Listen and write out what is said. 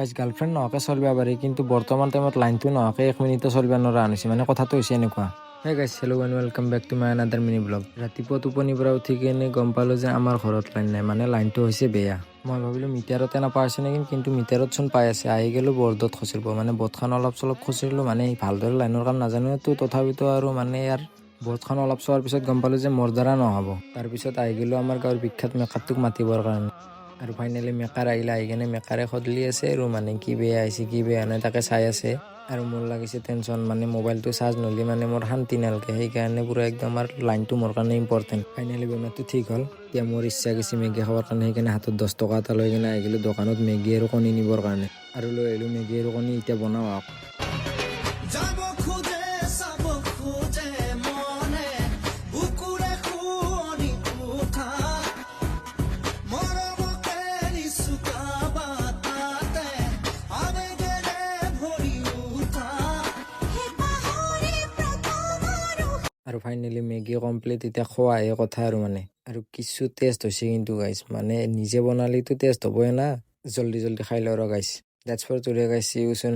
Guys girlfriend নোহোৱাকৈ চলিব পাৰি, কিন্তু বৰ্তমান টাইমত লাইনটো নোহোৱাকৈ 1 মিনিটো চলিব নোৱাৰা আনিছে। মানে কথাটো হৈছে এনেকুৱা। Hey guys, hello' and welcome back to my another mini blog. ৰাতিপুৱা টোপনিৰ পৰা উঠি কিনে গম পালোঁ যে আমাৰ ঘৰত লাইন নাই, মানে লাইনটো হৈছে বেয়া। মই ভাবিলোঁ মিটাৰতে নাপাই আছে নেকি, কিন্তু মিটাৰত চোন পাই আছে। আহি গ'লোঁ বৰ্ডত খচিব, মানে বৰ্ডখন অলপ চলপ খচিলোঁ, মানে ভালদৰে লাইনৰ কাম নাজানোতো, তথাপিতো আৰু মানে ইয়াৰ বৰ্ডখন অলপ চোৱাৰ পিছত গম পালোঁ যে মোৰ দ্বাৰা নহ'ব। তাৰপিছত আহি গ'লোঁ আমাৰ গাঁৱৰ বিখ্যাত মেকাৰটোক মাতিবৰ কাৰণে। আৰু ফাইনেলি মেকাৰ আহিলে, আহি কিনে মেকাৰে সদলি আছে আৰু মানে কি বেয়া আহিছে কি বেয়া নাই তাকে চাই আছে। আৰু মোৰ লাগিছে টেনশ্যন, মানে মোবাইলটো চাৰ্জ নহ'লে মানে মোৰ শান্তি নালাগে, সেইকাৰণে পুৰা একদম আৰু লাইনটো মোৰ কাৰণে ইম্পৰ্টেণ্ট। ফাইনেলি বেমাৰটো ঠিক হ'ল। এতিয়া মোৰ ইচ্ছা গৈছে মেগী খাবৰ কাৰণে, সেইকাৰণে হাতত 10 টকা এটা লৈ কিনে আহি গ'লোঁ দোকানত মেগী আৰু কণী নিবৰ কাৰণে। আৰু লৈ আহিলোঁ মেগী আৰু কণী, এতিয়া বনাওঁ আহক। আৰু ফাইনেলি মেগী কমপ্লিট, এতিয়া খোৱাহে কথা আৰু মানে। আৰু কিছু টেষ্ট হৈছে কিন্তু গাইছ, মানে নিজে বনালেতো টেষ্ট হ'বই না। জল্দি খাই লওঁ আৰু গাইছ। দ্যাটছ ফৰ টুডে গাইছ, চি ইউ চুন।